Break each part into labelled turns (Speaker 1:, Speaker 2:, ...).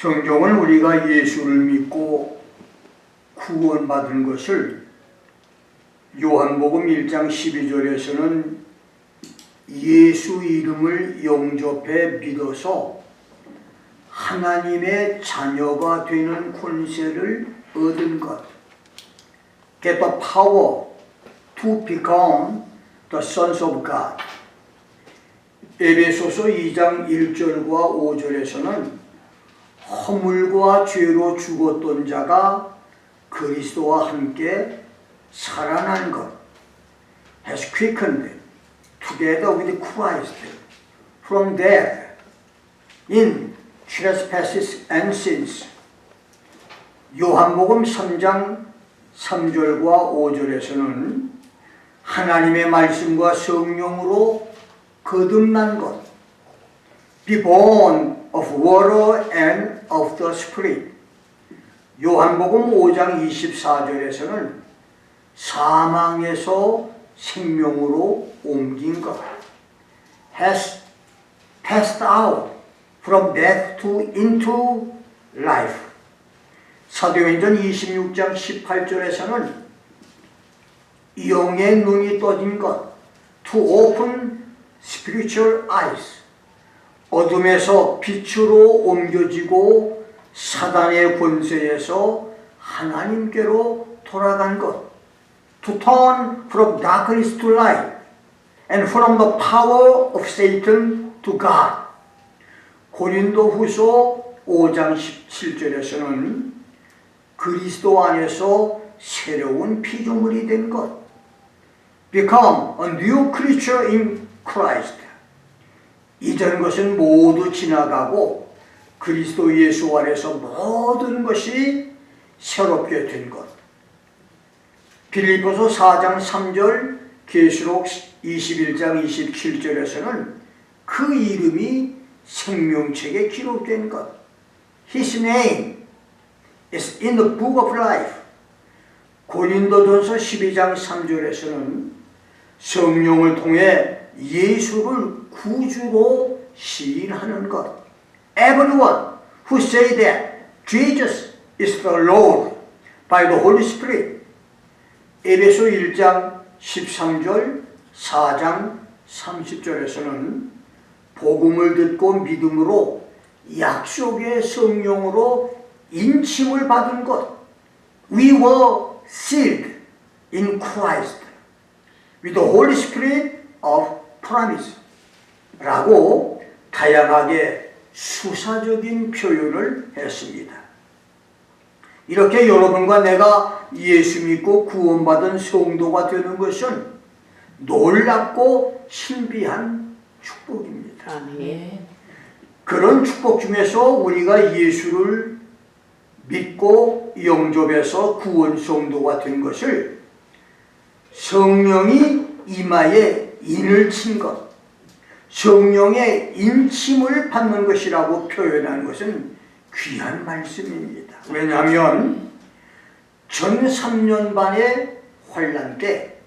Speaker 1: 성경은 우리가 예수를 믿고 구원받은 것을 요한복음 1장 12절에서는 예수 이름을 영접해 믿어서 하나님의 자녀가 되는 권세를 얻은 것, get the power to become the sons of God. 에베소서 2장 1절과 5절에서는 허물과 죄로 죽었던 자가 그리스도와 함께 살아난 것, has quickened together with Christ from death in trespasses and sins. 요한복음 3장 3절과 5절에서는 하나님의 말씀과 성령으로 거듭난 것, be born of water and of the Spirit. 요한복음 5장 24절에서는 사망에서 생명으로 옮긴 것, has passed out from death into life. 사도행전 26장 18절에서는 영의 눈이 떠진 것, to open spiritual eyes. 어둠에서 빛으로 옮겨지고 사단의 권세에서 하나님께로 돌아간 것, to turn from darkness to light and from the power of Satan to God. 고린도후서 5장 17절에서는 그리스도 안에서 새로운 피조물이 된 것, become a new creature in Christ. 이전 것은 모두 지나가고 그리스도 예수 안에서 모든 것이 새롭게 된 것. 빌립보서 4장 3절, 계시록 21장 27절에서는 그 이름이 생명책에 기록된 것. His name is in the book of life. 고린도전서 12장 3절에서는 성령을 통해 예수를 구주로 시인하는 것. Everyone who say that Jesus is the Lord by the Holy Spirit. 에베소 1장 13절, 4장 30절에서는 복음을 듣고 믿음으로 약속의 성령으로 인침을 받은 것. We were sealed in Christ with the Holy Spirit of promise. 라고 다양하게 수사적인 표현을 했습니다. 이렇게 여러분과 내가 예수 믿고 구원받은 성도가 되는 것은 놀랍고 신비한 축복입니다.
Speaker 2: 아멘.
Speaker 1: 그런 축복 중에서 우리가 예수를 믿고 영접해서 구원 성도가 된 것을 성령이 이마에 인을 친 것, 성령의 인침을 받는 것이라고 표현하는 것은 귀한 말씀입니다. 왜냐하면 전 3년 반의 환란 때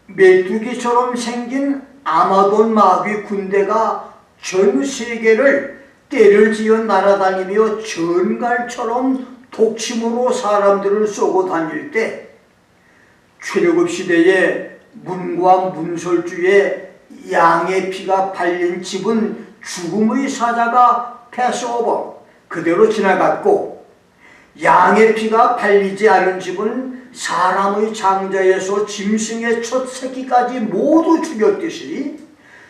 Speaker 1: 메뚜기처럼 생긴 아마돈 마귀 군대가 전 세계를 떼를 지어 날아다니며 전갈처럼 독침으로 사람들을 쏘고 다닐 때 출애굽 시대에 문과 문설주에 양의 피가 발린 집은 죽음의 사자가 패스오버 그대로 지나갔고, 양의 피가 발리지 않은 집은 사람의 장자에서 짐승의 첫 새끼까지 모두 죽였듯이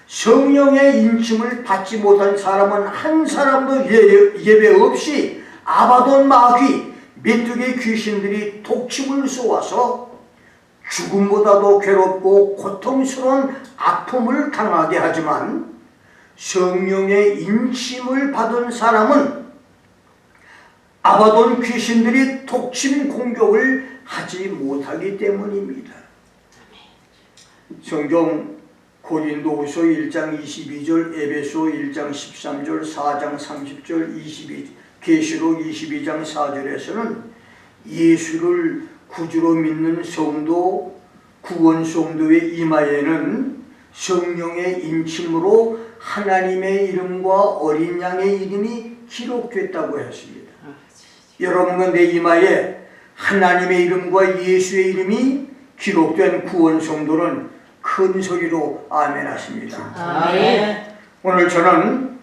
Speaker 1: 성령의 인침을 받지 못한 사람은 한 사람도 예외 없이 아바돈 마귀, 메뚜기 귀신들이 독침을 쏘아서 죽음보다도 괴롭고 고통스러운 아픔을 당하게 하지만 성령의 인침을 받은 사람은 아바돈 귀신들이 독침 공격을 하지 못하기 때문입니다. 성경 고린도후서 1장 22절, 에베소 1장 13절, 4장 30절, 계시록 22장 4절에서는 예수를 구주로 믿는 성도, 구원 성도의 이마에는 성령의 인침으로 하나님의 이름과 어린 양의 이름이 기록됐다고 했습니다. 여러분과 내 이마에 하나님의 이름과 예수의 이름이 기록된 구원 성도는 큰 소리로 아멘 하십니다.
Speaker 2: 아멘.
Speaker 1: 오늘 저는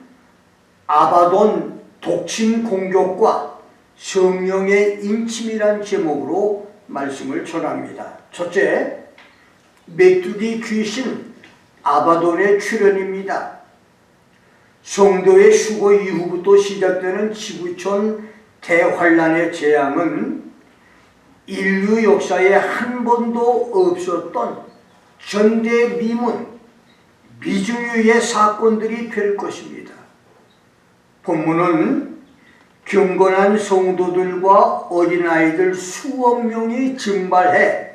Speaker 1: 아바돈 독침 공격과 성령의 인침이란 제목으로 말씀을 전합니다. 첫째, 메뚜기 귀신 아바돈의 출현입니다. 성도의 수고 이후부터 시작되는 지구촌 대환란의 재앙은 인류 역사에 한 번도 없었던 전대미문 미중유의 사건들이 될 것입니다. 본문은 경건한 성도들과 어린아이들 수억 명이 증발해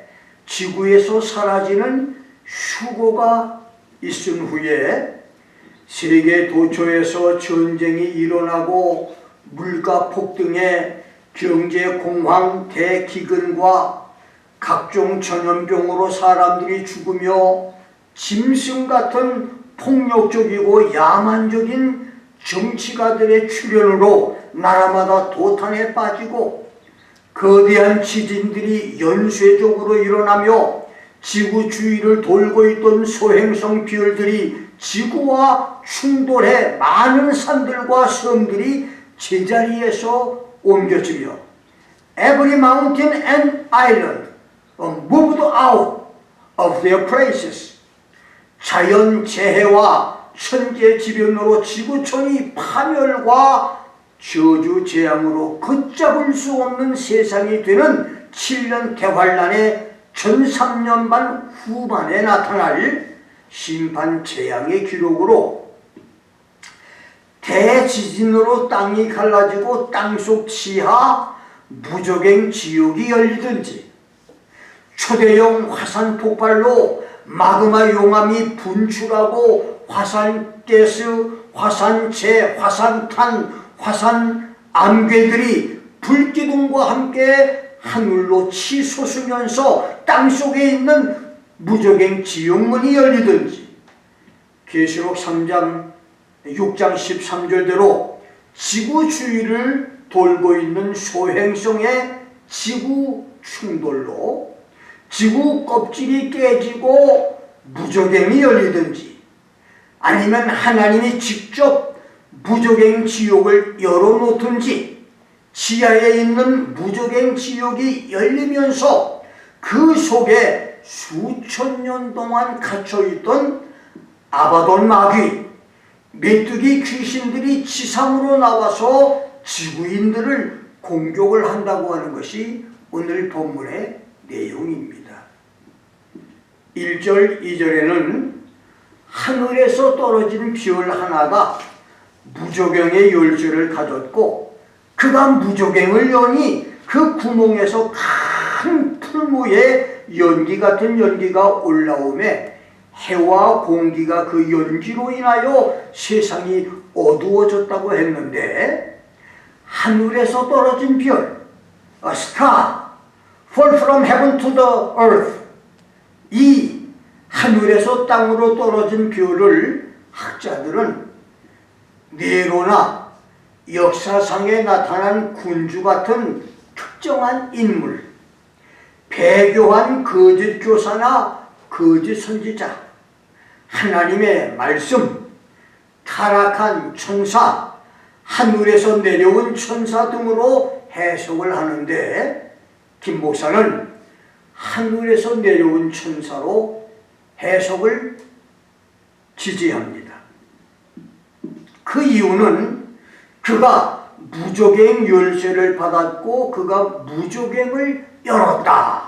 Speaker 1: 지구에서 사라지는 휴고가 있은 후에 세계 도처에서 전쟁이 일어나고 물가 폭등에 경제 공황, 대기근과 각종 전염병으로 사람들이 죽으며 짐승 같은 폭력적이고 야만적인 정치가들의 출현으로 나라마다 도탄에 빠지고 거대한 지진들이 연쇄적으로 일어나며 지구 주위를 돌고 있던 소행성 별들이 지구와 충돌해 많은 산들과 섬들이 제자리에서 옮겨지며 Every mountain and island moved out of their places. 자연재해와 천재지변으로 지구촌이 파멸과 저주재앙으로 걷잡을 수 없는 세상이 되는 7년 대환란의 전 3년 반 후반에 나타날 심판 재앙의 기록으로 대지진으로 땅이 갈라지고 땅속 지하 무적행 지옥이 열리든지 초대형 화산 폭발로 마그마 용암이 분출하고 화산가스, 화산재, 화산탄, 화산암괴들이 불기둥과 함께 하늘로 치솟으면서 땅속에 있는 무적행 지옥문이 열리든지 계시록 3장 6장 13절대로 지구 주위를 돌고 있는 소행성의 지구 충돌로 지구 껍질이 깨지고 무적행이 열리든지 아니면 하나님이 직접 무적행 지옥을 열어놓든지 지하에 있는 무적행 지옥이 열리면서 그 속에 수천 년 동안 갇혀있던 아바돈 마귀, 메뚜기 귀신들이 지상으로 나와서 지구인들을 공격을 한다고 하는 것이 오늘 본문의 내용입니다. 1절, 2절에는 하늘에서 떨어진 별 하나가 무적행의 열쇠를 가졌고 그가 무적행을 여니 그 구멍에서 큰 풀무에 연기 같은 연기가 올라오매 해와 공기가 그 연기로 인하여 세상이 어두워졌다고 했는데 하늘에서 떨어진 별, a star, fall from heaven to the earth. 이 하늘에서 땅으로 떨어진 별을 학자들은 네로나 역사상에 나타난 군주 같은 특정한 인물, 배교한 거짓 교사나 거짓 선지자, 하나님의 말씀, 타락한 천사, 하늘에서 내려온 천사 등으로 해석을 하는데 김 목사는 하늘에서 내려온 천사로 해석을 지지합니다. 그 이유는 그가 무적행 열쇠를 받았고 그가 무적행을 열었다.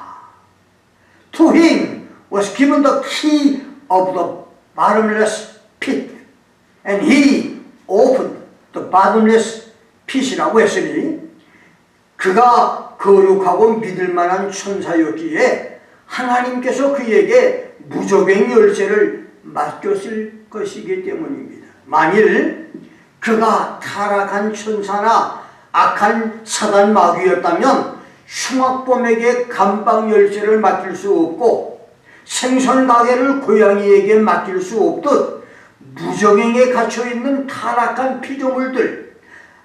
Speaker 1: To him was given the key of the bottomless pit and he opened the bottomless pit이라고 했으니 그가 거룩하고 믿을만한 천사였기에 하나님께서 그에게 무적행 열쇠를 맡겼을 것이기 때문입니다. 만일 그가 타락한 천사나 악한 사단 마귀였다면 흉악범에게 감방 열쇠를 맡길 수 없고 생선 가게를 고양이에게 맡길 수 없듯 무적행에 갇혀있는 타락한 피조물들,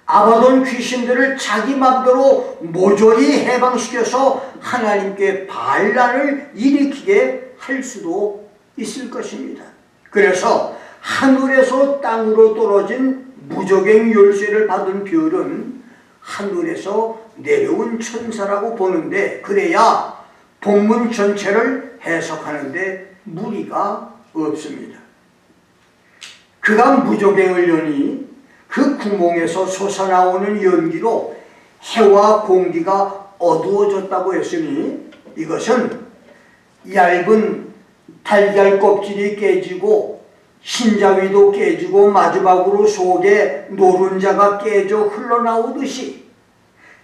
Speaker 1: 아바돈 귀신들을 자기 맘대로 모조리 해방시켜서 하나님께 반란을 일으키게 할 수도 있을 것입니다. 그래서 하늘에서 땅으로 떨어진 무적행 열쇠를 받은 별은 하늘에서 내려온 천사라고 보는데, 그래야 본문 전체를 해석하는데 무리가 없습니다. 그가 무적행을 여니 그 구멍에서 솟아나오는 연기로 해와 공기가 어두워졌다고 했으니, 이것은 얇은 달걀 껍질이 깨지고 흰자위도 깨지고 마지막으로 속에 노른자가 깨져 흘러나오듯이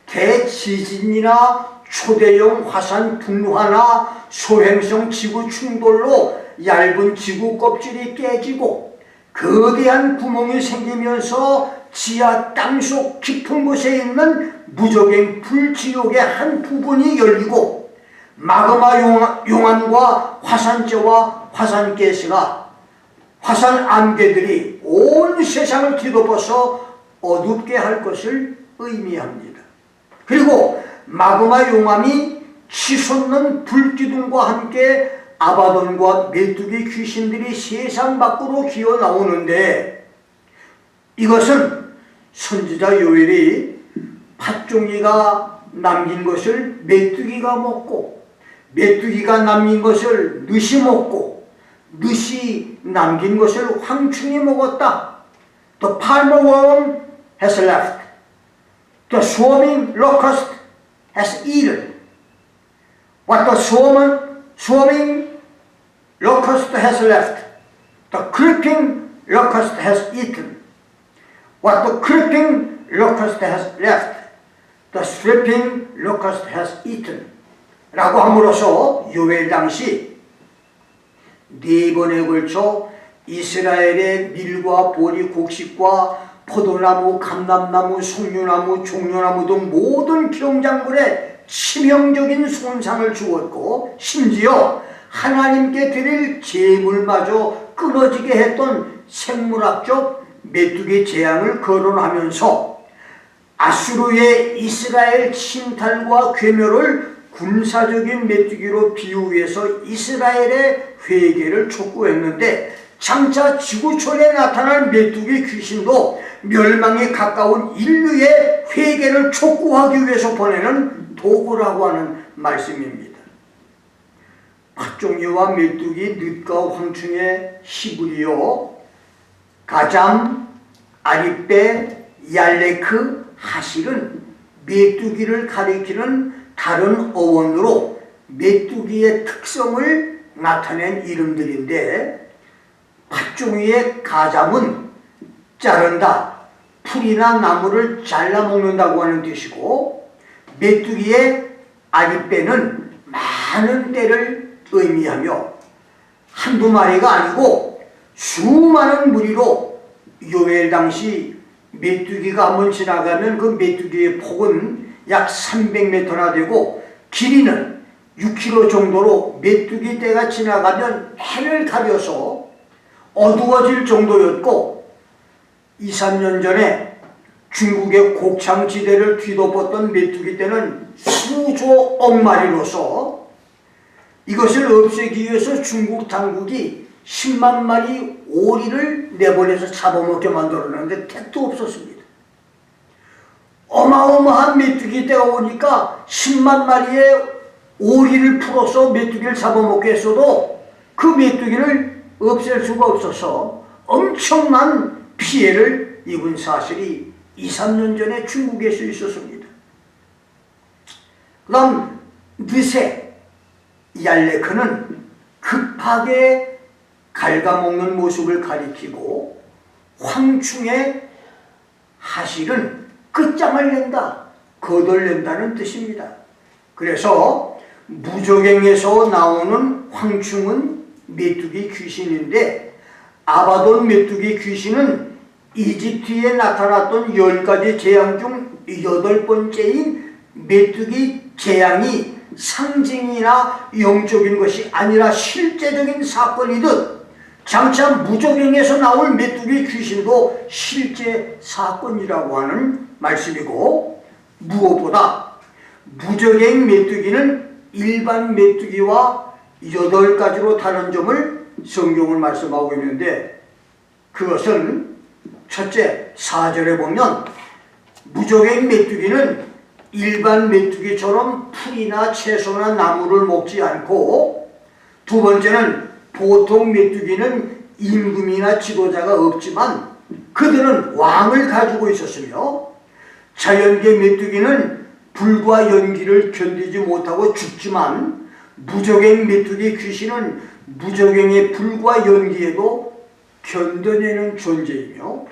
Speaker 1: 대지진이나 초대형 화산 분화나 소행성 지구 충돌로 얇은 지구 껍질이 깨지고 거대한 구멍이 생기면서 지하 땅속 깊은 곳에 있는 무적행 불지옥의 한 부분이 열리고 마그마 용암과 화산재와 화산가스가 화산 암괴들이 온 세상을 뒤덮어서 어둡게 할 것을 의미합니다. 그리고 마그마 용암이 치솟는 불기둥과 함께 아바돈과 메뚜기 귀신들이 세상 밖으로 기어 나오는데, 이것은 선지자 요엘이 팥종이가 남긴 것을 메뚜기가 먹고 메뚜기가 남긴 것을 늑이 먹고 늑이 남긴 것을 황충이 먹었다. The palmer worm has left. The swarming locust has eaten. What the swarming locust has left, the creeping locust has eaten. What the creeping locust has left, the sweeping locust has eaten. 라고 함으로써 요엘 당시 4번에 걸쳐 이스라엘의 밀과 보리, 곡식과 포도나무, 감람나무, 석류나무, 종려나무 등 모든 경작물에 치명적인 손상을 주었고, 심지어 하나님께 드릴 제물마저 끊어지게 했던 생물학적 메뚜기 재앙을 거론하면서 아수르의 이스라엘 침탈과 괴멸을 군사적인 메뚜기로 비유해서 이스라엘의 회개를 촉구했는데, 장차 지구촌에 나타난 메뚜기 귀신도 멸망에 가까운 인류의 회개를 촉구하기 위해서 보내는 도구라고 하는 말씀입니다. 팥종이와 메뚜기, 늑과 황충의 히브리어 가잠, 아리빼, 얄레크, 하실은 메뚜기를 가리키는 다른 어원으로 메뚜기의 특성을 나타낸 이름들인데, 팥종이의 가잠은 자른다, 풀이나 나무를 잘라 먹는다고 하는 뜻이고, 메뚜기의 아리빼는 많은 떼를 의미하며 한두 마리가 아니고 수많은 무리로 요엘 당시 메뚜기가 한번 지나가면 그 메뚜기의 폭은 약 300m나 되고 길이는 6km 정도로 메뚜기 떼가 지나가면 해를 가려서 어두워질 정도였고, 2, 3년 전에 중국의 곡창지대를 뒤덮었던 메뚜기 떼는 수조억 마리로서 이것을 없애기 위해서 중국 당국이 10만 마리 오리를 내보내서 잡아먹게 만들었는데 택도 없었습니다. 어마어마한 메뚜기 떼가 오니까 10만 마리의 오리를 풀어서 메뚜기를 잡아먹게 했어도 그 메뚜기를 없앨 수가 없어서 엄청난 피해를 입은 사실이 2, 3년 전에 중국에서 있었습니다. 그 다음 느세, 얄레크는 급하게 갉아먹는 모습을 가리키고, 황충의 하실은 끝장을 낸다, 거덜낸다는 뜻입니다. 그래서 무적행에서 나오는 황충은 메뚜기 귀신인데, 아바돈 메뚜기 귀신은 이집트에 나타났던 10가지 재앙 중 8번째인 메뚜기 재앙이 상징이나 영적인 것이 아니라 실제적인 사건이듯, 장차 무적행에서 나올 메뚜기 귀신도 실제 사건이라고 하는 말씀이고, 무엇보다 무적행 메뚜기는 일반 메뚜기와 8가지로 다른 점을 성경은 말씀하고 있는데, 그것은 첫째, 4절에 보면 무적행 메뚜기는 일반 메뚜기처럼 풀이나 채소나 나무를 먹지 않고, 두 번째는 보통 메뚜기는 임금이나 지도자가 없지만 그들은 왕을 가지고 있었으며, 자연계 메뚜기는 불과 연기를 견디지 못하고 죽지만 무적행 메뚜기 귀신은 무적행의 불과 연기에도 견뎌내는 존재이며,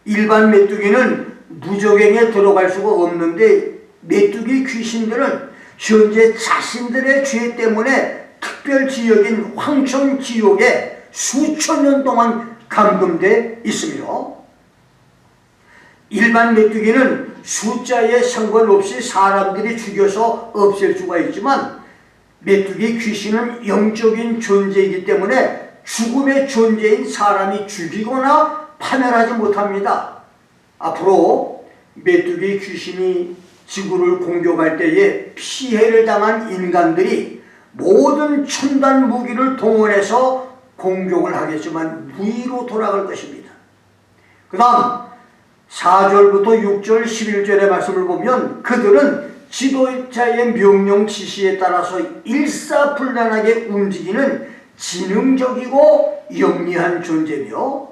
Speaker 1: 일반 메뚜기는 무적행에 들어갈 수가 없는데 메뚜기 귀신들은 현재 자신들의 죄 때문에 특별 지역인 황천 지옥에 수천 년 동안 감금돼 있으며, 일반 메뚜기는 숫자에 상관없이 사람들이 죽여서 없앨 수가 있지만 메뚜기 귀신은 영적인 존재이기 때문에 죽음의 존재인 사람이 죽이거나 파멸하지 못합니다. 앞으로 메뚜기 귀신이 지구를 공격할 때에 피해를 당한 인간들이 모든 첨단 무기를 동원해서 공격을 하겠지만 무의로 돌아갈 것입니다. 그 다음 4절부터 6절 11절의 말씀을 보면 그들은 지도자의 명령 지시에 따라서 일사불란하게 움직이는 지능적이고 영리한 존재며,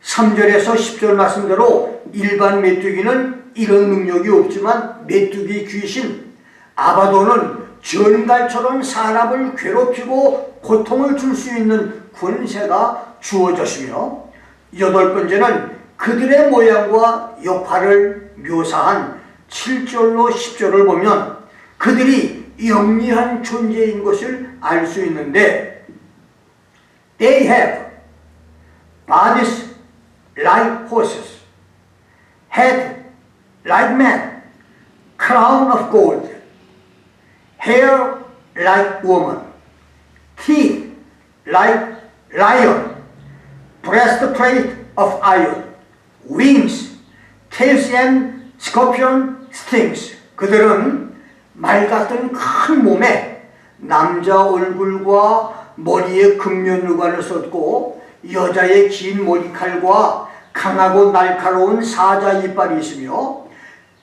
Speaker 1: 3절에서 10절 말씀대로 일반 메뚜기는 이런 능력이 없지만 메뚜기 귀신 아바돈은 전갈처럼 사람을 괴롭히고 고통을 줄 수 있는 권세가 주어졌으며, 8번째는 그들의 모양과 역할을 묘사한 7절로 10절을 보면 그들이 영리한 존재인 것을 알 수 있는데, They have bodies like horses, head like men, crown of gold, hair like woman, teeth like lion, breastplate of iron, wings, tails and scorpion stings. 그들은 말 같은 큰 몸에 남자 얼굴과 머리에 금면루관을 썼고 여자의 긴 머리칼과 강하고 날카로운 사자 이빨이 있으며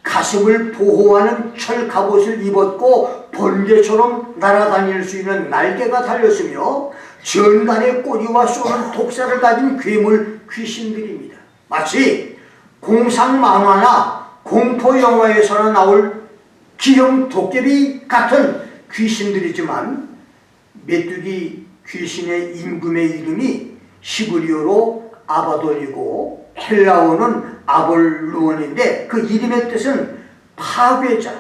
Speaker 1: 가슴을 보호하는 철 갑옷을 입었고 번개처럼 날아다닐 수 있는 날개가 달렸으며 전갈의 꼬리와 쏘는 독사를 가진 괴물 귀신들입니다. 마치 공상 만화나 공포 영화에서나 나올 기형 도깨비 같은 귀신들이지만 메뚜기 귀신의 임금의 이름이 히브리어로 아바돈이고 헬라어는 아볼루온인데 그 이름의 뜻은 파괴자,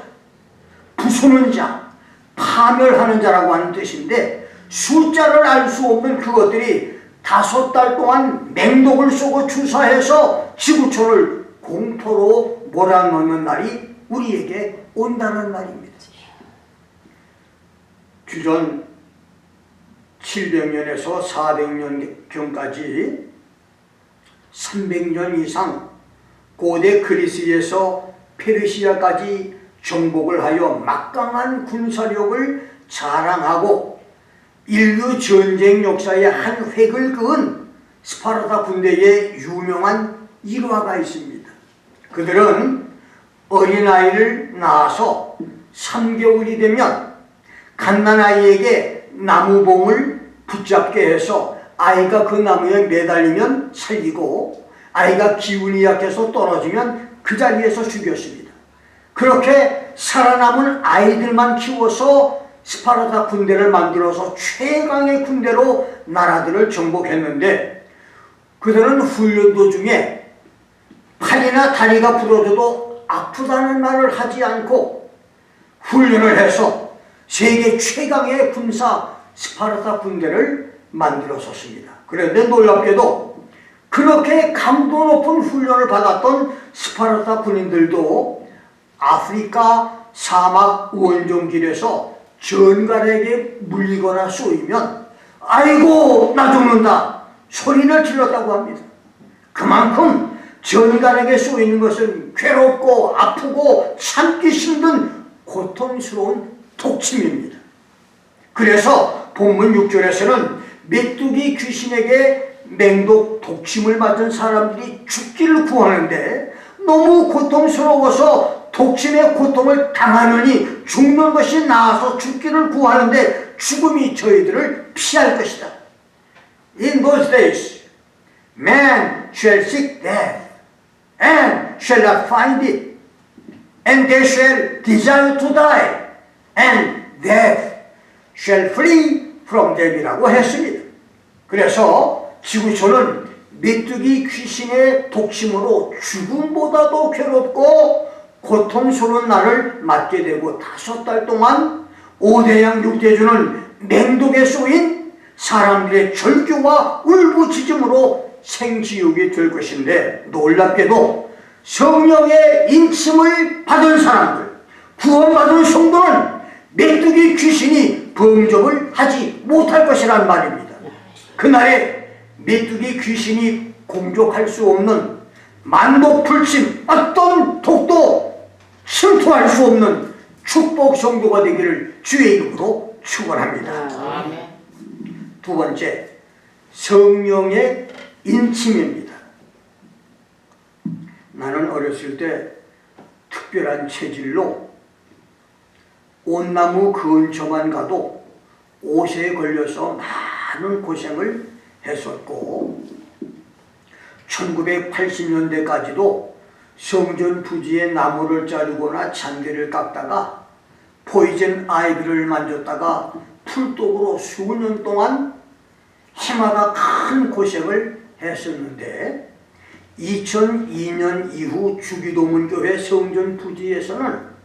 Speaker 1: 부수는 자, 파멸하는 자라고 하는 뜻인데, 숫자를 알 수 없는 그것들이 5달 동안 맹독을 쏘고 주사해서 지구촌을 공포로 몰아넣는 날이 우리에게 온다는 말입니다. 주전 700년에서 400년경까지 300년 이상 고대 그리스에서 페르시아까지 정복을 하여 막강한 군사력을 자랑하고 인류 전쟁 역사의 한 획을 그은 스파르타 군대의 유명한 일화가 있습니다. 그들은 어린아이를 낳아서 3개월이 되면 갓난아이에게 나무봉을 붙잡게 해서 아이가 그 나무에 매달리면 살리고 아이가 기운이 약해서 떨어지면 그 자리에서 죽였습니다. 그렇게 살아남은 아이들만 키워서 스파르타 군대를 만들어서 최강의 군대로 나라들을 정복했는데, 그들은 훈련 도중에 팔이나 다리가 부러져도 아프다는 말을 하지 않고 훈련을 해서 세계 최강의 군사 스파르타 군대를 만들었었습니다. 그런데 놀랍게도 그렇게 강도 높은 훈련을 받았던 스파르타 군인들도 아프리카 사막 원정길에서 전갈에게 물리거나 쏘이면 아이고 나 죽는다 소리를 질렀다고 합니다. 그만큼 전간에게 쏘이는 것은 괴롭고 아프고 참기 힘든 고통스러운 독침입니다. 그래서 본문 6절에서는 메뚜기 귀신에게 맹독 독침을 맞은 사람들이 죽기를 구하는데 너무 고통스러워서 독침의 고통을 당하느니 죽는 것이 나아서 죽기를 구하는데 죽음이 저희들을 피할 것이다. In those days, man shall seek death and shall not find it, and they shall desire to die, and death shall flee from them이라고 했습니다. 그래서 지구촌은 메뚜기 귀신의 독침으로 죽음보다도 괴롭고 고통스러운 날을 맞게 되고 5달 동안 5대양 6대주는 맹독에 쏘인 사람들의 절규와 울부짖음으로 생지옥이 될 것인데, 놀랍게도 성령의 인침을 받은 사람들, 구원받은 성도는 메뚜기 귀신이 범접을 하지 못할 것이란 말입니다. 그날에 메뚜기 귀신이 공격할 수 없는 만독불침, 어떤 독도 침투할 수 없는 축복 성도가 되기를 주의 이름으로 축원합니다. 두 번째, 성령의 인침입니다. 나는 어렸을 때 특별한 체질로 온나무 근처만 가도 옷에 걸려서 많은 고생을 했었고, 1980년대까지도 성전 부지에 나무를 자르거나 잔디를 깎다가 포이즌 아이비를 만졌다가 풀독으로 수년 동안 해마다 큰 고생을 했었는데, 2002년 이후 주기도문교회 성전 부지에서는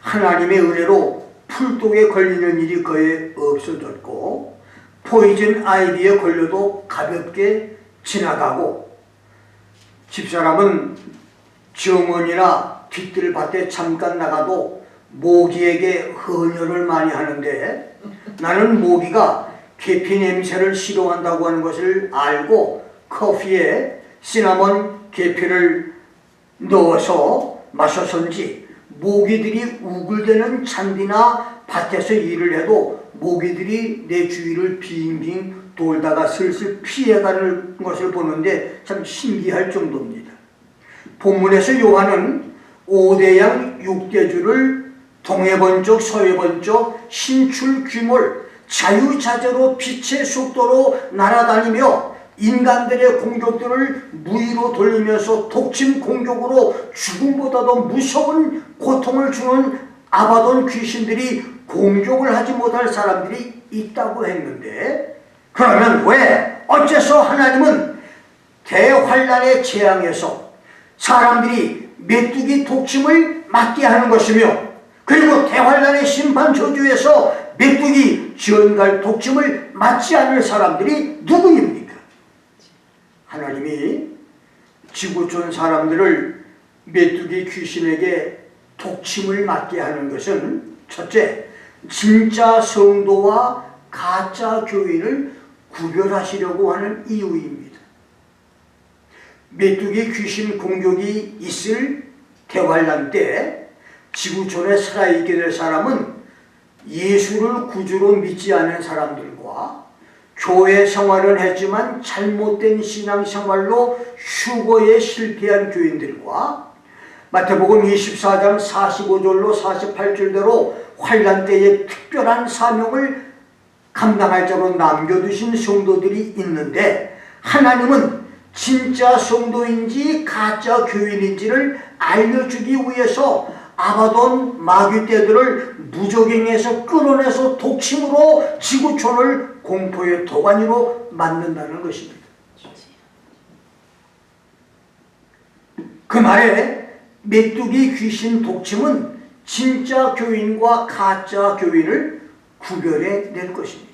Speaker 1: 하나님의 은혜로 풀독에 걸리는 일이 거의 없어졌고, 포이즌 아이비에 걸려도 가볍게 지나가고, 집사람은 정원이나 뒤뜰밭에 잠깐 나가도 모기에게 헌혈을 많이 하는데, 나는 모기가 계피 냄새를 싫어한다고 하는 것을 알고 커피에 시나몬 계피를 넣어서 마셔서인지 모기들이 우글대는 잔디나 밭에서 일을 해도 모기들이 내 주위를 빙빙 돌다가 슬슬 피해가는 것을 보는데 참 신기할 정도입니다. 본문에서 요한은 5대양 6대주를 동해 번쩍 서해 번쩍 신출 귀몰 자유자재로 빛의 속도로 날아다니며 인간들의 공격들을 무의로 돌리면서 독침 공격으로 죽음보다도 무서운 고통을 주는 아바돈 귀신들이 공격을 하지 못할 사람들이 있다고 했는데, 그러면 왜 어째서 하나님은 대환란의 재앙에서 사람들이 메뚜기 독침을 맞게 하는 것이며, 그리고 대환란의 심판 저주에서 메뚜기 전갈 독침을 맞지 않을 사람들이 누구입니까? 하나님이 지구촌 사람들을 메뚜기 귀신에게 독침을 맞게 하는 것은 첫째, 진짜 성도와 가짜 교인을 구별하시려고 하는 이유입니다. 메뚜기 귀신 공격이 있을 대환란 때 지구촌에 살아있게 될 사람은 예수를 구주로 믿지 않은 사람들과 교회 생활을 했지만 잘못된 신앙생활로 휴거에 실패한 교인들과 마태복음 24장 45절로 48절대로 환란 때에 특별한 사명을 감당할 자로 남겨두신 성도들이 있는데, 하나님은 진짜 성도인지 가짜 교인인지를 알려주기 위해서 아바돈 마귀떼들을 무적행에서 끌어내서 독침으로 지구촌을 공포의 도가니로 만든다는 것입니다. 그 말에 메뚜기 귀신 독침은 진짜 교인과 가짜 교인을 구별해 낼 것입니다.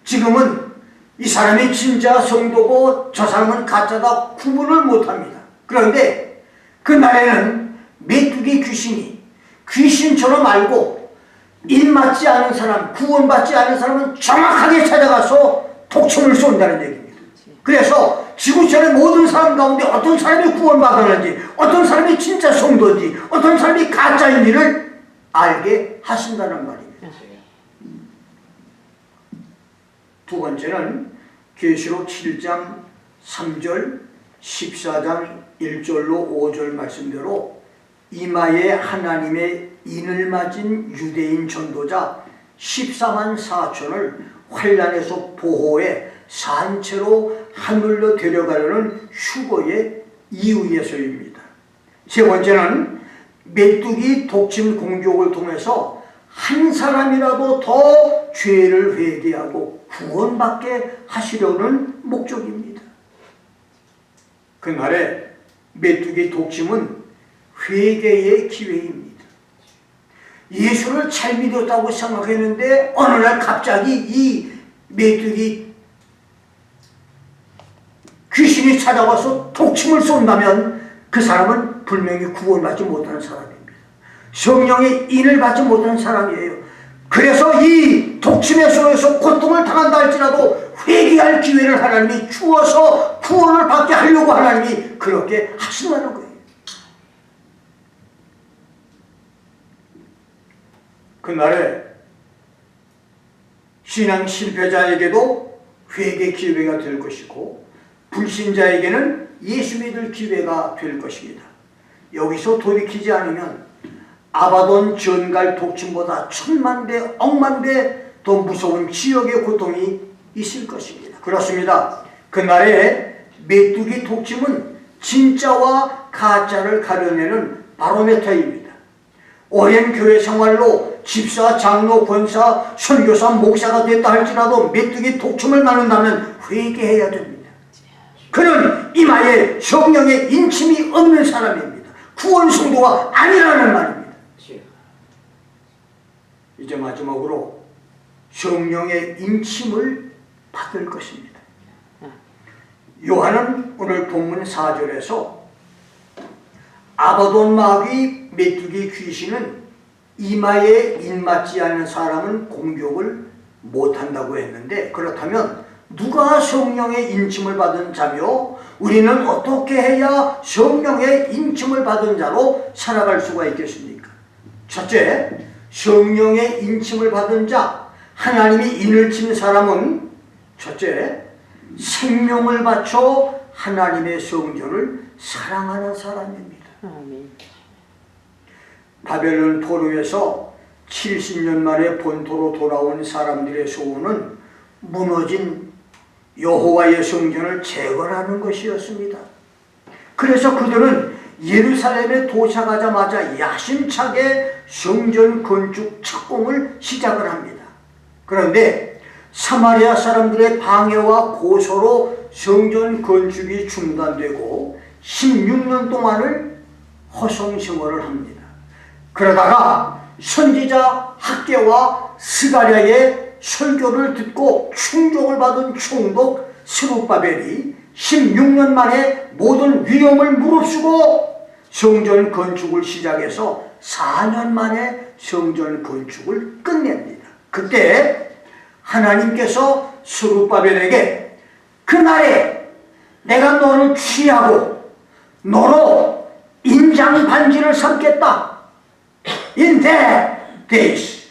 Speaker 1: 지금은 이 사람이 진짜 성도고 저 사람은 가짜다 구분을 못합니다. 그런데 그날에는 메뚜기 귀신이 귀신처럼 알고 입맞지 않은 사람, 구원받지 않은 사람은 정확하게 찾아가서 독침을 쏜다는 얘기입니다. 그래서 지구촌의 모든 사람 가운데 어떤 사람이 구원받았는지, 어떤 사람이 진짜 성도인지, 어떤 사람이 가짜인지를 알게 하신다는 말입니다. 두 번째는 계시록 7장 3절, 14장 1절로 5절 말씀대로 이마에 하나님의 인을 맞은 유대인 전도자 14만 4천을 환란에서 보호해 산채로 하늘로 데려가려는 휴거의 이유에서입니다. 세 번째는 메뚜기 독침 공격을 통해서 한 사람이라도 더 죄를 회개하고 구원받게 하시려는 목적입니다. 그날에 메뚜기 독침은 회개의 기회입니다. 예수를 잘 믿었다고 생각했는데 어느 날 갑자기 이 메뚜기 귀신이 찾아와서 독침을 쏜다면 그 사람은 분명히 구원받지 못하는 사람입니다. 성령의 인을 받지 못하는 사람이에요. 그래서 이 독침의 속에서 고통을 당한다 할지라도 회개할 기회를 하나님이 주어서 구원을 받게 하려고 하나님이 그렇게 하신다는 거예요. 그날에 신앙 실패자에게도 회개 기회가 될 것이고 불신자에게는 예수 믿을 기회가 될 것입니다. 여기서 돌이키지 않으면 아바돈 전갈 독침보다 천만배 억만배 더 무서운 지옥의 고통이 있을 것입니다. 그렇습니다. 그날에 메뚜기 독침은 진짜와 가짜를 가려내는 바로메터입니다. 오랜 교회 생활로 집사, 장로, 권사, 선교사, 목사가 됐다 할지라도 메뚜기 독침을 나눈다면 회개해야 됩니다. 그는 이마에 성령의 인침이 없는 사람입니다. 구원 성도가 아니라는 말입니다. 이제 마지막으로 성령의 인침을 받을 것입니다. 요한은 오늘 본문 4절에서 아바돈 마귀 메뚜기 귀신은 이마에 인맞지 않은 사람은 공격을 못한다고 했는데, 그렇다면 누가 성령의 인침을 받은 자며 우리는 어떻게 해야 성령의 인침을 받은 자로 살아갈 수가 있겠습니까? 첫째, 성령의 인침을 받은 자, 하나님이 인을 친 사람은 첫째, 생명을 바쳐 하나님의 성전을 사랑하는 사람입니다. 아멘. 바벨론 포로에서 70년 만에 본토로 돌아온 사람들의 소원은 무너진 여호와의 성전을 재건하는 것이었습니다. 그래서 그들은 예루살렘에 도착하자마자 야심차게 성전 건축 착공을 시작을 합니다. 그런데 사마리아 사람들의 방해와 고소로 성전 건축이 중단되고 16년 동안을 허송세월을 합니다. 그러다가 선지자 학개와 스가랴의 설교를 듣고 충족을 받은 총독 스룹바벨이 16년 만에 모든 위험을 무릅쓰고 성전 건축을 시작해서 4년 만에 성전 건축을 끝냅니다. 그때 하나님께서 스룹바벨에게 그날에 내가 너를 취하고 너로 인장 반지를 삼겠다. In that days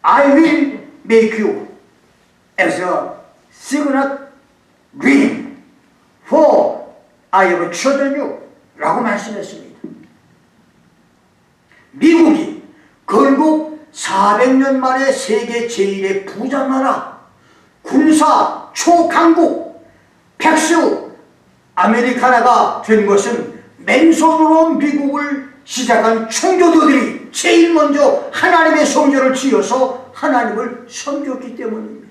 Speaker 1: I will make you as a signet ring, for I have chosen you 라고 말씀했습니다. 미국이 결국 400년 만에 세계 제1의 부자 나라, 군사 초강국, 백수 아메리카나가 된 것은 맨손으로 미국을 시작한 총교도들이 제일 먼저 하나님의 성전을 지어서 하나님을 섬겼기 때문입니다.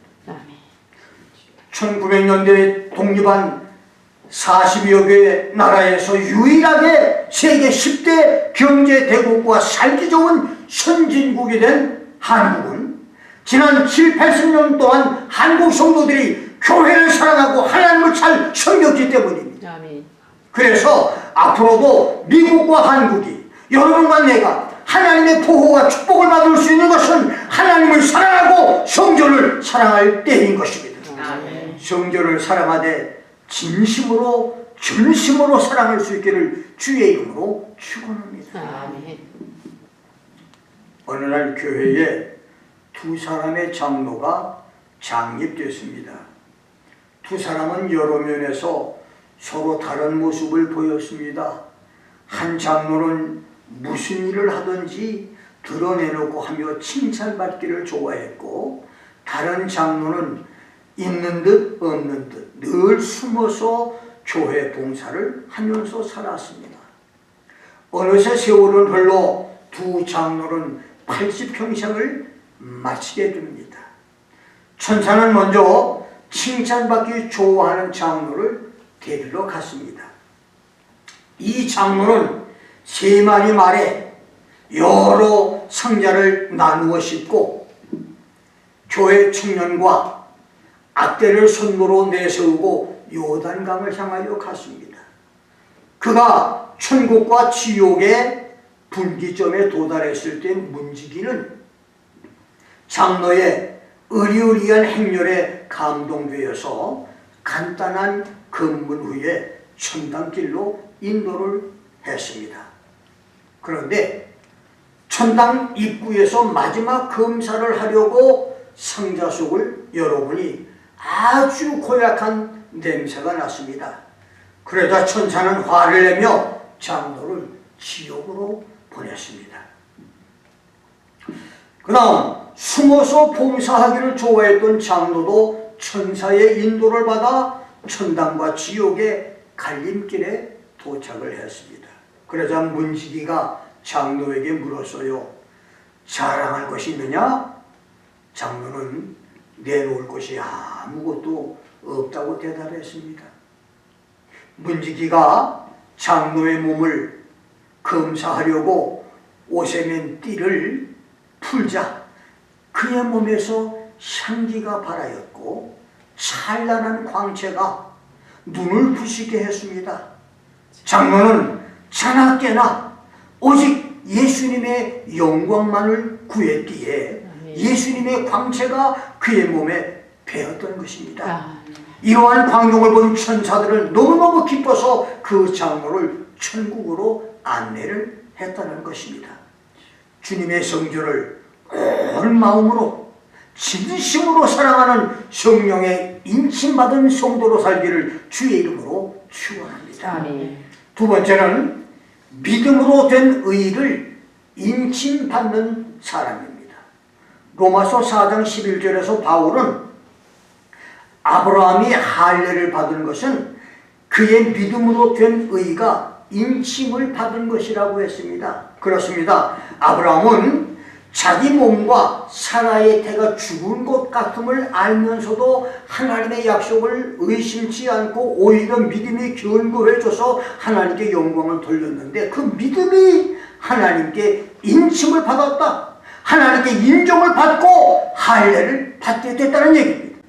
Speaker 1: 1900년대에 독립한 40여 개의 나라에서 유일하게 세계 10대 경제대국과 살기 좋은 선진국이 된 한국은 지난 7, 80년 동안 한국 성도들이 교회를 사랑하고 하나님을 잘 섬겼기 때문입니다. 그래서 앞으로도 미국과 한국이, 여러분과 내가 하나님의 보호와 축복을 받을 수 있는 것은 하나님을 사랑하고 성전을 사랑할 때인 것입니다. 성전을 사랑하되 진심으로 전심으로 사랑할 수 있기를 주의 이름으로 축원합니다.
Speaker 2: 아멘.
Speaker 1: 어느 날 교회에 두 사람의 장로가 장립됐습니다. 두 사람은 여러 면에서 서로 다른 모습을 보였습니다. 한 장로는 무슨 일을 하든지 드러내놓고 하며 칭찬받기를 좋아했고, 다른 장로는 있는 듯 없는 듯 늘 숨어서 교회 봉사를 하면서 살았습니다. 어느새 세월은 흘러 두 장로는 80평생을 마치게 됩니다. 천사는 먼저 칭찬받기 좋아하는 장로를 데리러 갔습니다. 이 장로는 3마리 말에 여러 상자를 나누어 싣고 교회 청년과 악대를 손으로 내세우고 요단강을 향하여 갔습니다. 그가 천국과 지옥의 분기점에 도달했을 때 문지기는 장로의 의리의리한 행렬에 감동되어서 간단한 검문 후에 천당길로 인도를 했습니다. 그런데 천당 입구에서 마지막 검사를 하려고 상자 속을 열어보니 아주 고약한 냄새가 났습니다. 그러자 천사는 화를 내며 장로를 지옥으로 보냈습니다. 그 다음 숨어서 봉사하기를 좋아했던 장로도 천사의 인도를 받아 천당과 지옥의 갈림길에 도착을 했습니다. 그러자 문지기가 장로에게 물었어요. 자랑할 것이 있느냐? 장로는 내놓을 것이 아무것도 없다고 대답했습니다. 문지기가 장로의 몸을 검사하려고 옷에 맨 띠를 풀자 그의 몸에서 향기가 발하였고 찬란한 광채가 눈을 부시게 했습니다. 장로는 자나깨나 오직 예수님의 영광만을 구했기에 예수님의 광채가 그의 몸에 배었던 것입니다. 이러한 광경을 본 천사들은 너무너무 기뻐서 그 장로를 천국으로 안내를 했다는 것입니다. 주님의 성전을 온 마음으로 진심으로 사랑하는 성령의 인침받은 성도로 살기를 주의 이름으로 축원합니다. 두 번째는 믿음으로 된 의를 인침받는 사람입니다. 로마서 4장 11절에서 바울은 아브라함이 할례를 받은 것은 그의 믿음으로 된 의가 인침을 받은 것이라고 했습니다. 그렇습니다. 아브라함은 자기 몸과 사라의 태가 죽은 것 같음을 알면서도 하나님의 약속을 의심치 않고 오히려 믿음이 견고해져서 하나님께 영광을 돌렸는데 그 믿음이 하나님께 인침을 받았다. 하나님께 인정을 받고 할례를 받게 됐다는 얘기입니다.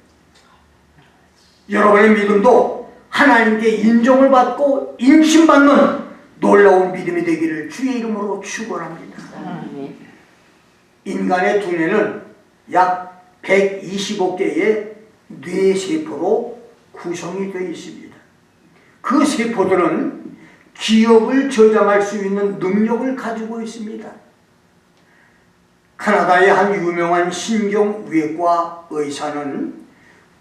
Speaker 1: 여러분의 믿음도 하나님께 인정을 받고 인침받는 놀라운 믿음이 되기를 주의 이름으로 축원합니다. 인간의 두뇌는 약 125개의 뇌세포로 구성이 되어 있습니다. 그 세포들은 기억을 저장할 수 있는 능력을 가지고 있습니다. 카나다의 한 유명한 신경외과 의사는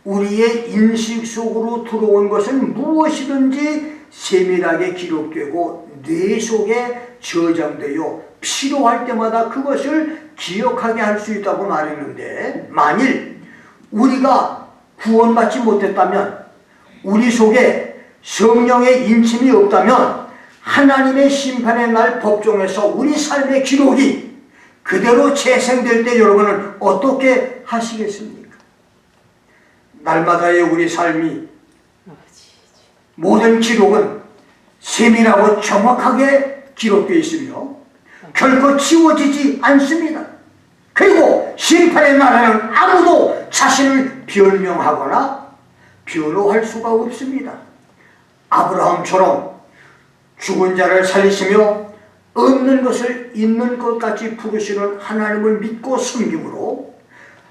Speaker 1: 우리의 인식 속으로 들어온 것은 무엇이든지 세밀하게 기록되고 뇌 속에 저장되어 필요할 때마다 그것을 기억하게 할 수 있다고 말했는데, 만일 우리가 구원받지 못했다면, 우리 속에 성령의 인침이 없다면 하나님의 심판의 날 법정에서 우리 삶의 기록이 그대로 재생될 때 여러분은 어떻게 하시겠습니까? 날마다의 우리 삶이 모든 기록은 세밀하고 정확하게 기록되어 있으며 결코 지워지지 않습니다. 그리고 심판의 날에는 아무도 자신을 변명하거나 변호할 수가 없습니다. 아브라함처럼 죽은 자를 살리시며 없는 것을 있는 것 같이 부르시는 하나님을 믿고 섬김으로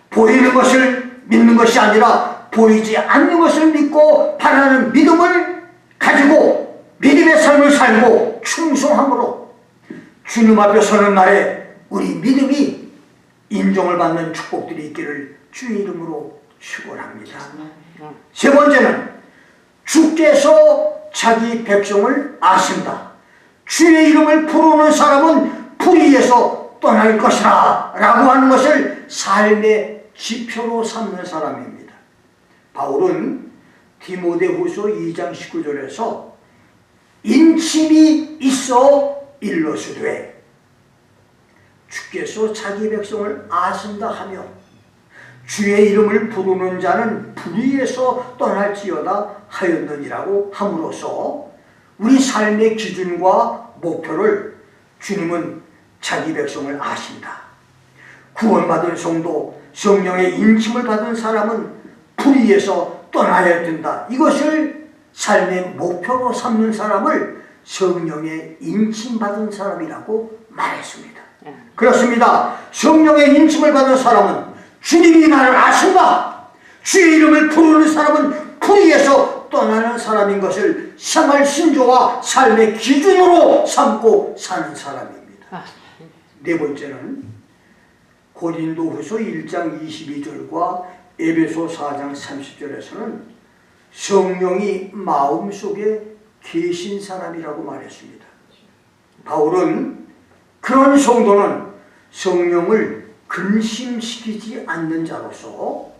Speaker 1: 보이는 것을 믿는 것이 아니라 보이지 않는 것을 믿고 바라는 믿음을 가지고 믿음의 삶을 살고 충성함으로 주님 앞에 서는 날에 우리 믿음이 인정을 받는 축복들이 있기를 주의 이름으로 축원합니다. 세 번째는 주께서 자기 백성을 아신다. 주의 이름을 부르는 사람은 불의에서 떠날 것이라 라고 하는 것을 삶의 지표로 삼는 사람입니다. 바울은 디모데후서 2장 19절에서 인침이 있어 일러주되 주께서 자기 백성을 아신다 하며 주의 이름을 부르는 자는 불의에서 떠날지어다 하였느니라고 함으로써 우리 삶의 기준과 목표를 주님은 자기 백성을 아신다. 구원받은 성도, 성령의 인침을 받은 사람은 불의에서 떠나야 된다. 이것을 삶의 목표로 삼는 사람을 성령의 인침받은 사람이라고 말했습니다. 그렇습니다. 성령의 인침을 받은 사람은 주님이 나를 아신다. 주의 이름을 부르는 사람은 불의에서 떠나는 사람인 것을 생활 신조와 삶의 기준으로 삼고 사는 사람입니다. 네 번째는 고린도후서 1장 22절과 에베소 4장 30절에서는 성령이 마음속에 계신 사람이라고 말했습니다. 바울은 그런 성도는 성령을 근심시키지 않는 자로서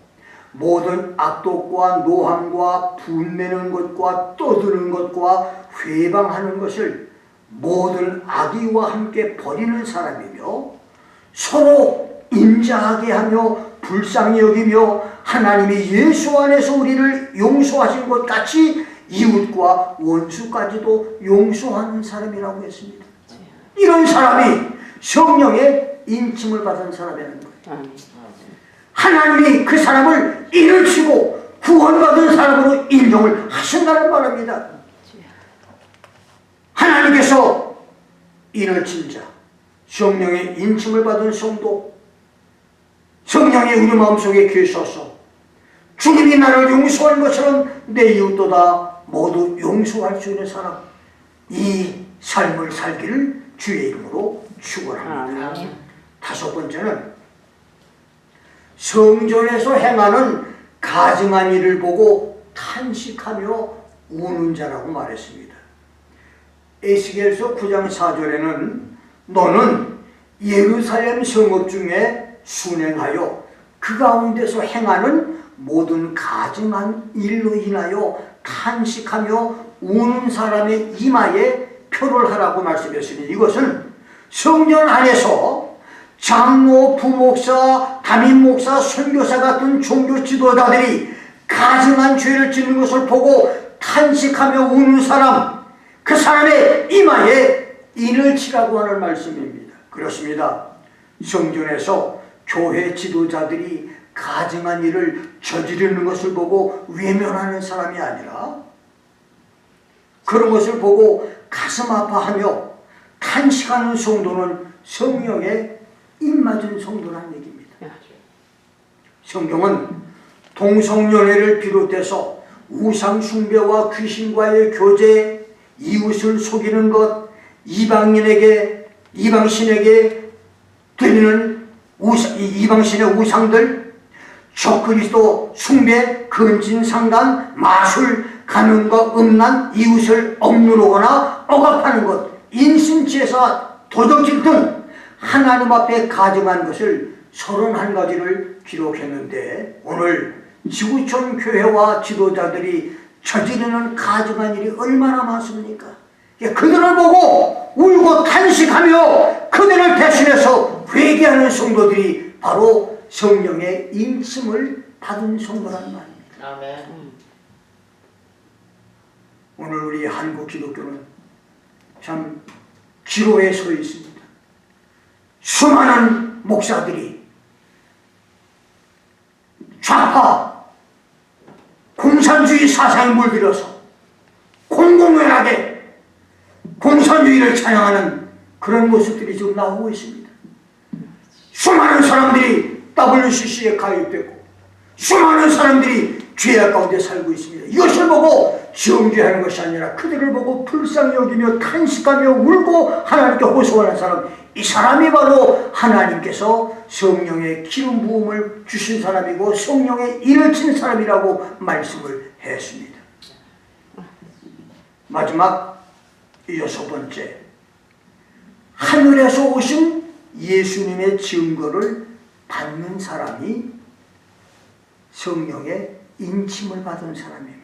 Speaker 1: 모든 악독과 노함과 분내는 것과 떠드는 것과 회방하는 것을 모든 악의와 함께 버리는 사람이며 서로 인자하게 하며 불쌍히 여기며 하나님이 예수 안에서 우리를 용서하신 것 같이 이웃과 원수까지도 용서하는 사람이라고 했습니다. 이런 사람이 성령의 인침을 받은 사람이라는 거예요. 하나님이 그 사람을 일으키고 구원받은 사람으로 인정을 하신다는 말입니다. 하나님께서 일으킨 자, 성령의 인침을 받은 성도, 성령이 우리 마음속에 계셔서 주님이 나를 용서한 것처럼 내 이웃도다 모두 용서할 수 있는 사람, 이 삶을 살기를 주의 이름으로 축원합니다. 다섯 번째는 성전에서 행하는 가증한 일을 보고 탄식하며 우는 자라고 말했습니다. 에스겔서 9장 4절에는 너는 예루살렘 성읍 중에 순행하여 그 가운데서 행하는 모든 가증한 일로 인하여 탄식하며 우는 사람의 이마에 표를 하라고 말씀했으니 이것은 성전 안에서 장로, 부목사, 담임목사, 선교사 같은 종교 지도자들이 가증한 죄를 짓는 것을 보고 탄식하며 우는 사람, 그 사람의 이마에 인을 치라고 하는 말씀입니다. 그렇습니다. 성전에서 교회 지도자들이 가증한 일을 저지르는 것을 보고 외면하는 사람이 아니라 그런 것을 보고 가슴 아파하며 탄식하는 성도는 성령의 입맞은 성도라는 얘기입니다. 성경은 동성연애를 비롯해서 우상 숭배와 귀신과의 교제, 이웃을 속이는 것, 이방신에게 드리는 이방신의 우상들, 적그리스도 숭배, 근진상단, 마술, 가면과 음란, 이웃을 억누르거나 억압하는 것, 인신제사, 도적질 등 하나님 앞에 가증한 것을 31가지를 기록했는데 오늘 지구촌 교회와 지도자들이 저지르는 가증한 일이 얼마나 많습니까? 그들을 보고 울고 탄식하며 그들을 대신해서 회개하는 성도들이 바로 성령의 인침을 받은 성도란 말입니다.
Speaker 2: 아멘.
Speaker 1: 오늘 우리 한국 기독교는 참 기로에 서 있습니다. 수많은 목사들이 좌파 공산주의 사상에 물들여서 공공연하게 공산주의를 찬양하는 그런 모습들이 지금 나오고 있습니다. 수많은 사람들이 WCC에 가입되고 수많은 사람들이 죄악 가운데 살고 있습니다. 이것을 보고 정죄하는 것이 아니라 그들을 보고 불쌍히 여기며 탄식하며 울고 하나님께 호소하는 사람, 이 사람이 바로 하나님께서 성령의 기름 부음을 주신 사람이고 성령의 일을 친 사람이라고 말씀을 했습니다. 마지막 6번째, 하늘에서 오신 예수님의 증거를 받는 사람이 성령의 인침을 받은 사람입니다.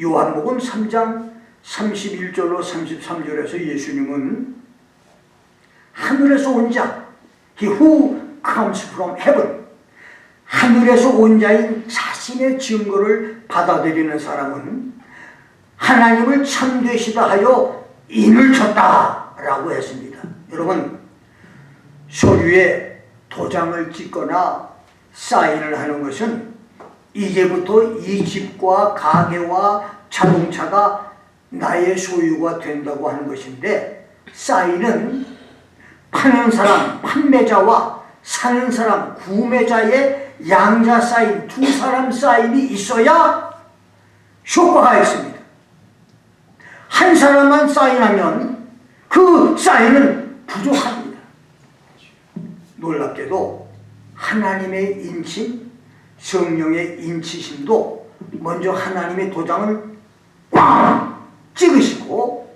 Speaker 1: 요한복음 3장 31절로 33절에서 예수님은 하늘에서 온 자, He who comes from heaven, 하늘에서 온 자인 자신의 증거를 받아들이는 사람은 하나님을 참되시다 하여 인을 쳤다 라고 했습니다. 여러분, 서류에 도장을 찍거나 사인을 하는 것은 이제부터 이 집과 가게와 자동차가 나의 소유가 된다고 하는 것인데, 사인은 파는 사람, 판매자와 사는 사람, 구매자의 양자 사인, 두 사람 사인이 있어야 효과가 있습니다. 한 사람만 사인하면 그 사인은 부족합니다. 놀랍게도 하나님의 인침, 성령의 인치심도 먼저 하나님의 도장을 꽝 찍으시고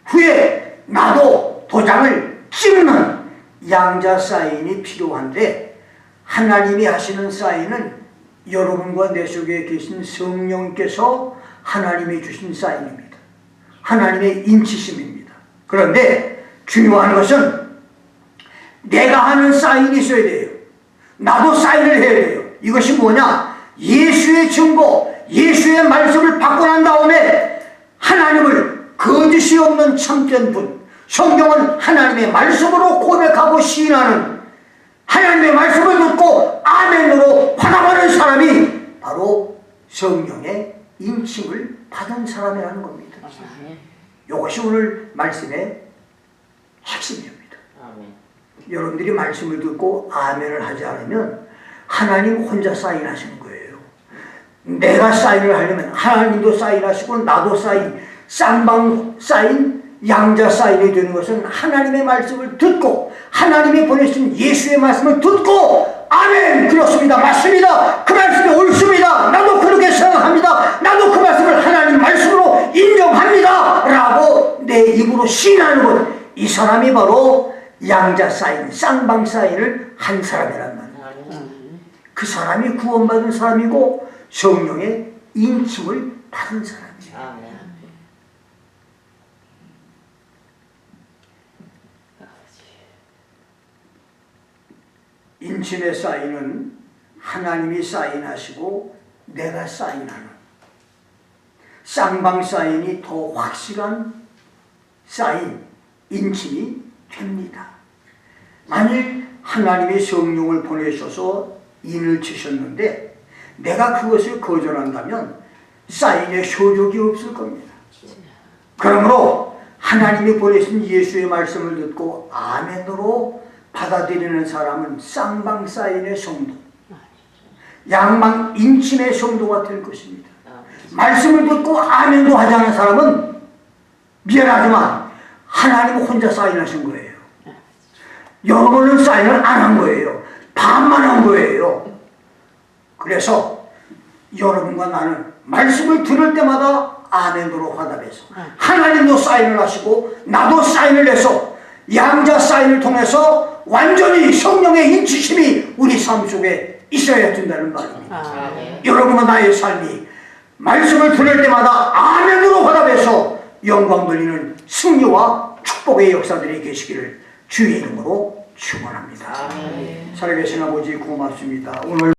Speaker 1: 후에 나도 도장을 찍는 양자 사인이 필요한데, 하나님이 하시는 사인은 여러분과 내 속에 계신 성령께서 하나님이 주신 사인입니다. 하나님의 인치심입니다. 그런데 중요한 것은 내가 하는 사인이 있어야 돼요. 나도 사인을 해야 돼요. 이것이 뭐냐? 예수의 증거, 예수의 말씀을 받고 난 다음에 하나님을 거짓이 없는 참된 분, 성경은 하나님의 말씀으로 고백하고 시인하는, 하나님의 말씀을 듣고 아멘으로 받아가는 사람이 바로 성령의 인침을 받은 사람이라는 겁니다. 이것이 오늘 말씀의 핵심입니다. 여러분들이 말씀을 듣고 아멘을 하지 않으면 하나님 혼자 사인하시는 거예요. 내가 사인을 하려면 하나님도 사인하시고 나도 사인, 쌍방 사인, 양자 사인이 되는 것은 하나님의 말씀을 듣고 하나님이 보내신 예수의 말씀을 듣고 아멘, 그렇습니다, 맞습니다, 그 말씀이 옳습니다, 나도 그렇게 생각합니다, 나도 그 말씀을 하나님 말씀으로 인정합니다 라고 내 입으로 시인하는 것, 이 사람이 바로 양자 사인, 쌍방 사인을 한 사람이란 말이에요. 그 사람이 구원받은 사람이고 성령의 인침을 받은 사람이에요. 인침의 사인은 하나님이 사인하시고 내가 사인하는, 쌍방 사인이 더 확실한 사인, 인침이 됩니다. 만일 하나님의 성령을 보내셔서 인을 치셨는데 내가 그것을 거절한다면 사인의 효력이 없을 겁니다. 그러므로 하나님이 보내신 예수의 말씀을 듣고 아멘으로 받아들이는 사람은 쌍방 사인의 성도, 양방 인침의 성도가 될 것입니다. 말씀을 듣고 아멘도 하지 않은 사람은 미안하지만 하나님은 혼자 사인하신 거예요. 여러분은 사인을 안 한 거예요. 반만 한 거예요. 그래서 여러분과 나는 말씀을 들을 때마다 아멘으로 화답해서 하나님도 사인을 하시고 나도 사인을 해서 양자 사인을 통해서 완전히 성령의 인치심이 우리 삶 속에 있어야 된다는 말입니다. 여러분과 나의 삶이 말씀을 들을 때마다 아멘으로 화답해서 영광 돌리는 승리와 축복의 역사들이 계시기를 주의 이름으로 축원합니다. 살아계신 아버지 고맙습니다. 오늘